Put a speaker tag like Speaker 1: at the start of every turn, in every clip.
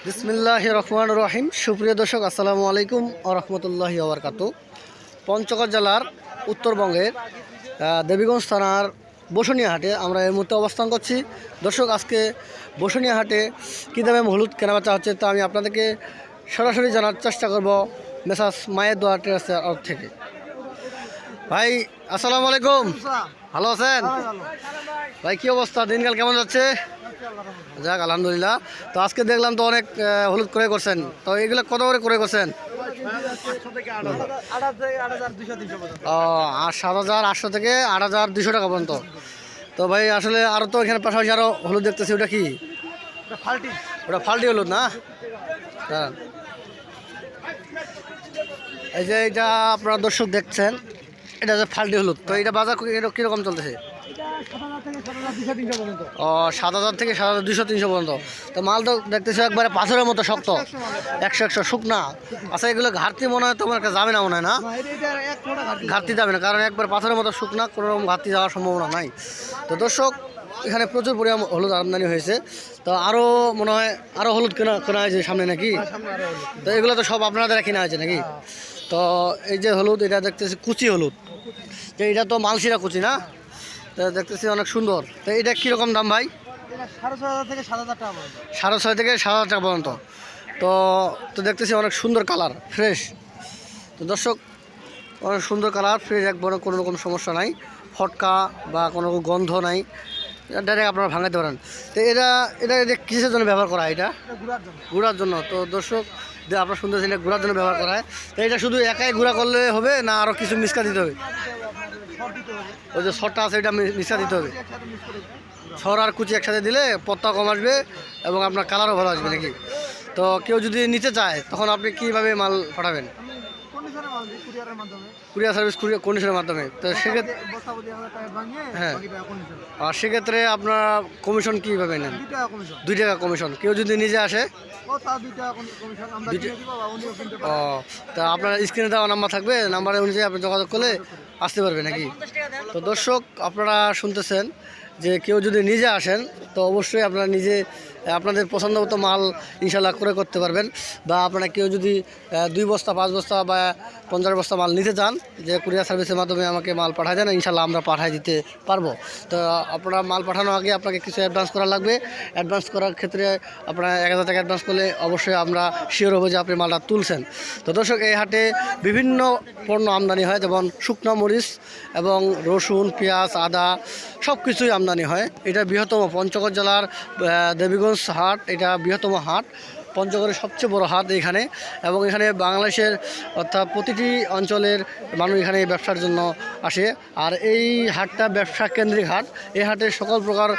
Speaker 1: বিসমিল্লাহির রহমানির রহিম। সুপ্রিয় দর্শক, আসসালামু আলাইকুম ওয়া রাহমাতুল্লাহি ওয়া বারাকাতুহু। পঞ্চগড় জেলার উত্তরবঙ্গের দেবীগঞ্জ থানার বসুনিয়া হাটে আমরা এই মুহূর্তে অবস্থান করছি। দর্শক, আজকে বসুনিয়া হাটে কী দামে হলুদ কেনাবেচা হচ্ছে তা আমি আপনাদেরকে সরাসরি জানার চেষ্টা করব মেসাস মায়ের দোয়া ট্রেডার্স থেকে। ভাই আসসালামু আলাইকুম, ভালো আছেন ভাই? কী অবস্থা, দিনকাল কেমন যাচ্ছে? যাক আলহামদুলিল্লাহ। তো আজকে দেখলাম তো অনেক হলুদ ক্রয় করছেন, তো এগুলো কত করে ক্রয় করছেন? 7,800 থেকে 8,200 টাকা পর্যন্ত। তো ভাই আসলে আরও তো এখানে পাশাপাশি আরও হলুদ দেখতেছি, ওটা কি? ওটা ফাল্টি হলুদ না? হ্যাঁ, এই যে এটা আপনারা দর্শক দেখছেন, এটা যে ফাল্টি হলুদ, তো এটা বাজার কীরকম চলতেছে? 7,000 থেকে 7,200-300 পর্যন্ত। তো মাল তো দেখতেছি একবারে পাথরের মতো শক্ত, 100 শুকনা। আচ্ছা, এগুলো ঘাটতি মনে হয় তোমার কাছে যাবে না, মনে হয় না? ঘাটতি যাবে না, কারণ একবার পাথরের মতো শুকনা, কোনো রকম ঘাটতি যাওয়ার সম্ভাবনা নাই। তো দর্শক, এখানে প্রচুর পরিমাণ হলুদ আমদানি হয়েছে। তো আরও মনে হয় আরও হলুদ কেনা হয়েছে সামনে নাকি? তো এগুলো তো সব আপনাদের কিনা হয়েছে নাকি? তো এই যে হলুদ, এটা দেখতেছি কুচি হলুদ, তো এটা তো মালসিরা কুচি না? তো দেখতেছি অনেক সুন্দর। তো এটা কীরকম দাম ভাই?
Speaker 2: 6,500 থেকে 7,000 টাকা পর্যন্ত।
Speaker 1: 6,500 থেকে 7,000 টাকা পর্যন্ত। তো তো দেখতেছি অনেক সুন্দর কালার, ফ্রেশ। তো দর্শক, অনেক সুন্দর কালার, ফ্রেশ, একবারে কোনো রকম সমস্যা নাই, ফটকা বা কোনো গন্ধ নাই, ডাইরেক্ট আপনারা ভাঙাতে পারেন। তো এটা এটা এটা কিসের জন্য ব্যবহার করা হয়? এটা গুঁড়ার জন্য। তো দর্শক, আপনার সুন্দর এটা গুঁড়ার জন্য ব্যবহার করা হয়। তো এটা শুধু একাই গুঁড়া করলে হবে না আরও কিছু মিক্সকা দিতে হবে? ওই যে শর্টটা আছে, এটা মিক্সা দিতে হবে। ছর আর কুচি একসাথে দিলে পত্তা কম আসবে এবং আপনার কালারও ভালো আসবে নাকি? তো কেউ যদি নিতে চায় তখন আপনি কীভাবে মাল পাঠাবেন? কুরিয়ার সার্ভিস, কন্ডিশনের মাধ্যমে। তো সেক্ষেত্রে হ্যাঁ, আর সেক্ষেত্রে আপনার কমিশন কীভাবে নেন? 2 টাকা কমিশন। কেউ যদি নিজে আসে, ও, তা আপনার স্ক্রিনে দেওয়া নাম্বার থাকবে, নাম্বারে অনুযায়ী আপনি যোগাযোগ করলে আসতে পারবে নাকি? তো দর্শক, আপনারা শুনতেছেন যে কেউ যদি নিজে আসেন তো অবশ্যই আপনারা নিজে আপনাদের পছন্দ মতো মাল ইনশাল্লাহ ক্রয় করতে পারবেন। বা আপনারা কেউ যদি 2 বস্তা 5 বস্তা বা 50 বস্তা মাল নিতে চান, যে কুরিয়ার সার্ভিসের মাধ্যমে আমাকে মাল পাঠায় দেন, ইনশাল্লাহ আমরা পাঠায় দিতে পারবো। তো আপনারা মাল পাঠানোর আগে আপনাকে কিছু অ্যাডভান্স করা লাগবে। অ্যাডভান্স করার ক্ষেত্রে আপনারা 1,000 টাকা অ্যাডভান্স করলে অবশ্যই আমরা শিওর হবো যে আপনি মালটা তুলছেন। তো দর্শক, এই হাটে বিভিন্ন পণ্য আমদানি হয়, যেমন শুকনো মরিচ এবং রসুন, পেঁয়াজ, আদা সব কিছুই আমদানি হয়। এটা বৃহত্তম পঞ্চগড় জেলার দেবীগঞ্জ হাট, এটা বৃহত্তম হাট, পঞ্চগড়ের সবচেয়ে বড় হাট এখানে। এবং এখানে বাংলাদেশের অর্থাৎ প্রতিটি অঞ্চলের মানুষ এখানে ব্যবসার জন্য আসে। আর এই হাটটা ব্যবসা কেন্দ্রিক হাট, এই হাটে সকল প্রকার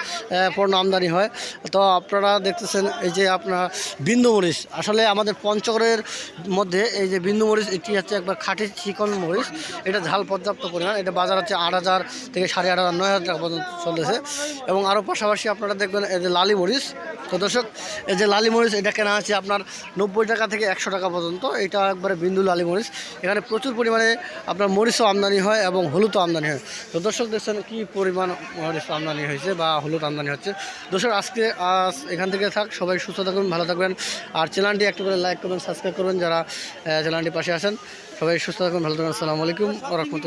Speaker 1: পণ্য আমদানি হয়। তো আপনারা দেখতেছেন এই যে আপনার বিন্দু মরিচ, আসলে আমাদের পঞ্চগড়ের মধ্যে এই যে বিন্দু মরিচ, এটি হচ্ছে একবার খাঁটি চিকন মরিচ। এটা ঝাল পর্যাপ্ত পরিমাণ। এটা বাজার হচ্ছে 8,000 থেকে 8,500 9,000 টাকা পর্যন্ত চলতেছে। এবং আরও পাশাপাশি আপনারা দেখবেন এই যে লালি মরিচ। তো দর্শক, এই যে লালি মরিচ, এটা কেনা আছে আপনার 90 টাকা থেকে 100 টাকা পর্যন্ত। এটা একবারে বিন্দু লালি মরিচ। এখানে প্রচুর পরিমাণে আপনার মরিচও আমদানি হয় এবং হলুদও আমদানি হয়। তো দর্শক, দেখছেন কী পরিমাণ মরিচ আমদানি হয়েছে বা হলুদ আমদানি হচ্ছে। দর্শক, আজ এখান থেকে থাক, সবাই সুস্থ থাকবেন, ভালো থাকবেন। আর চ্যানেলটি একটু করে লাইক করবেন, সাবস্ক্রাইব করবেন যারা চ্যানেলটি পাশে আছেন। সবাই সুস্থ থাকবেন, ভালো থাকবেন। আসসালামু আলাইকুম ওয়া রাহমাতুল্লাহ।